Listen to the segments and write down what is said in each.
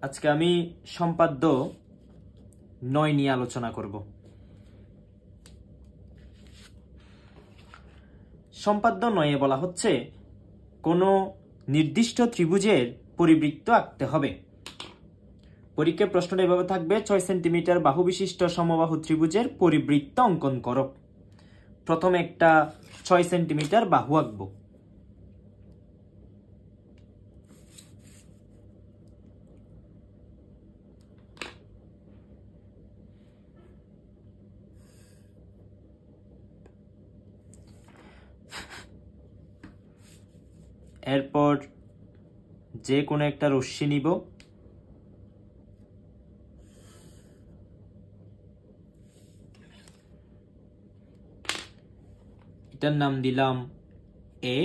আজকে আমি সম্পাদ্য 9 নিয়ে আলোচনা করব। সম্পাদ্য 9 বলা হচ্ছে কোনো নির্দিষ্ট ত্রিভুজের পরিবৃত্ত আঁকতে হবে। পরীক্ষায় প্রশ্নটা এভাবে থাকবে, 6 সেন্টিমিটার বাহু বিশিষ্ট সমবাহু ত্রিভুজের পরিবৃত্ত অঙ্কন করো। প্রথমে একটা 6 সেন্টিমিটার বাহু আঁকবো। এরপর যে কোনো একটা রশ্মি নিব, এটার নাম দিলাম এ,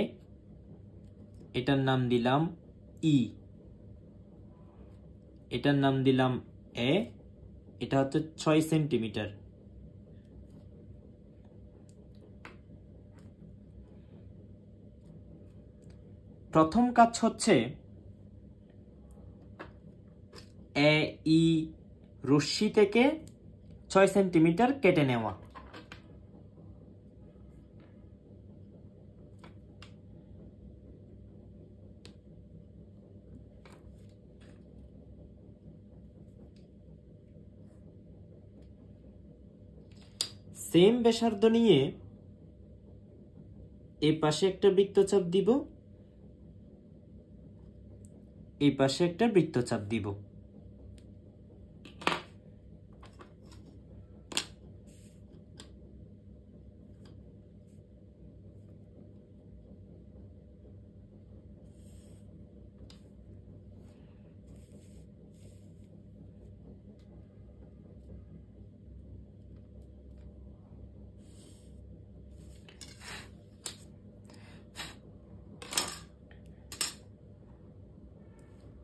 এটার নাম দিলাম ই, এটার নাম দিলাম এ। এটা হচ্ছে 6 সেন্টিমিটার। প্রথম কাজ হচ্ছে এ ই রশ্মি থেকে 6 সেন্টিমিটার কেটে নেওয়া। সেম ব্যাসার্ধ নিয়ে এই পাশে একটা বৃত্তচাপ দিব, এই পাশে একটা বৃত্তচাপ দিব।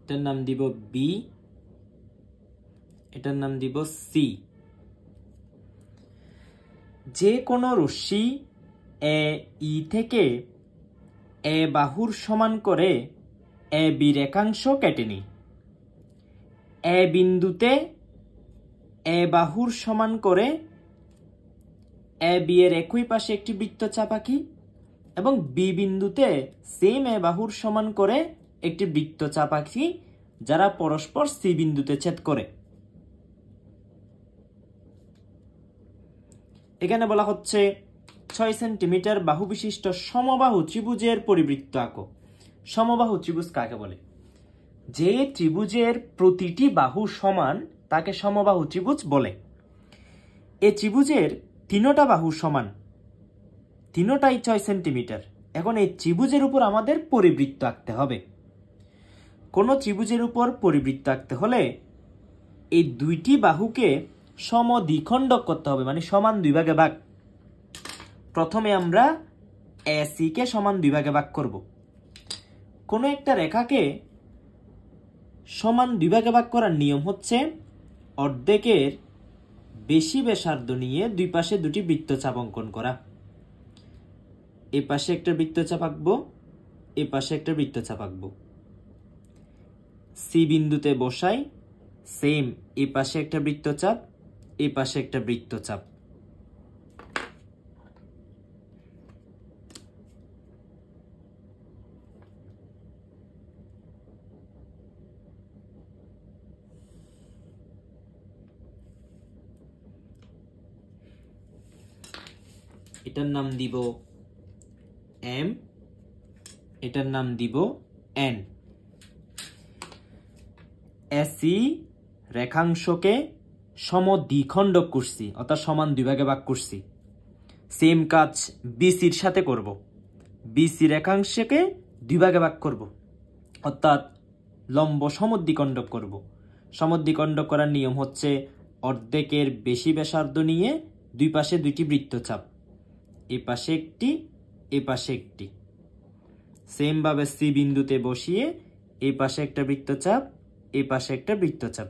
এটার নাম দিব বি, এটার নাম দিব সি। যে কোনো রশ্মি এ ই থেকে এ বাহুর সমান করে এ বি রেখাংশ কেটে নিই। এ বিন্দুতে এ বাহুর সমান করে এ বি এর একই পাশে একটি বৃত্তচাপ আঁকি এবং বি বিন্দুতে সেম এ বাহুর সমান করে একটি বৃত্তচাপ আঁকি, যারা পরস্পর সি বিন্দুতে ছেদ করে। এখানে বলা হচ্ছে 6 সেন্টিমিটার বাহু বিশিষ্ট সমবাহু ত্রিভুজের পরিবৃত্ত আঁকো। সমবাহু ত্রিভুজ কাকে বলে? যে ত্রিভুজের প্রতিটি বাহু সমান তাকে সমবাহু ত্রিভুজ বলে। এই ত্রিভুজের তিনটা বাহু সমান, তিনটাই 6 সেন্টিমিটার। এখন এই ত্রিভুজের উপর আমাদের পরিবৃত্ত আঁকতে হবে। কোন ত্রিভুজের উপর পরিবৃত্ত আঁকতে হলে এই দুইটি বাহুকে সমদ্বিখণ্ডক করতে হবে, মানে সমান দুই ভাগে ভাগ। প্রথমে আমরা এসি কে সমান দুই ভাগে ভাগ করব। কোন একটা রেখাকে সমান দুই ভাগে ভাগ করার নিয়ম হচ্ছে অর্ধেকের বেশি ব্যাসার্ধ নিয়ে দুই পাশে দুটি বৃত্তচাপ অঙ্কন করা। এ পাশে একটা বৃত্তচাপ আঁকবো, এ পাশে একটা বৃত্তচাপ আঁকবো। সি বিন্দুতে বসাই, সেম এ পাশে একটা বৃত্তচাপ, এ পাশে একটা বৃত্তচাপ। এটার নাম দিব এম, এটার নাম দিব এন। এসি রেখাংশকে সমদ্বিখণ্ডক করছি, অর্থাৎ সমান দুই ভাগে ভাগ করছি। সেম কাজ বিসির সাথে করব। বিসি রেখাংশকে দুই ভাগে ভাগ করব, অর্থাৎ লম্ব সমদ্বিখণ্ডক করব। সমদ্বিখণ্ডক করার নিয়ম হচ্ছে অর্ধেকের বেশি ব্যাসার্ধ নিয়ে দুই পাশে দুইটি বৃত্তচাপ, এই পাশে একটি, এই পাশে একটি। সেম ভাবে সি বিন্দুতে বসিয়ে এই পাশে একটা বৃত্তচাপ, এই পাশে একটা বৃত্তচাপ।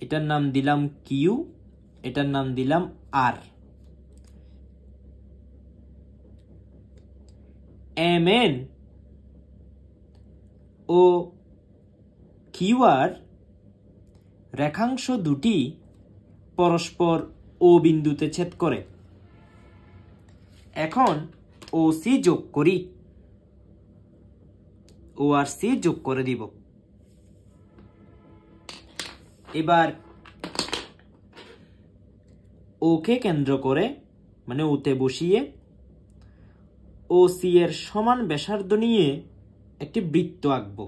এটার নাম দিলাম কিউ, এটার নাম দিলাম আর। এমএন ও কিউআর রেখাংশ দুটি পরস্পর ও বিন্দুতে ছেদ করে। এখন ও সি যোগ করি, ও আর সি যোগ করে দিব। এবার ওকে কেন্দ্র করে মানে ওতে বসিয়ে ও সি এর সমান ব্যাসার্ধ নিয়ে একটি বৃত্ত আঁকবো।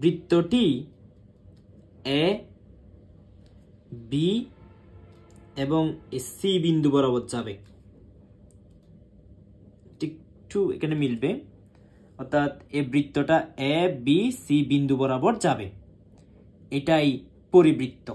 বৃত্তটি এ, বি এবং সি বিন্দু বরাবর যাবে, একটু এখানে মিলবে, অর্থাৎ এই বৃত্তটা এ, বি, সি বিন্দু বরাবর যাবে। এটাই পরিবৃত্ত।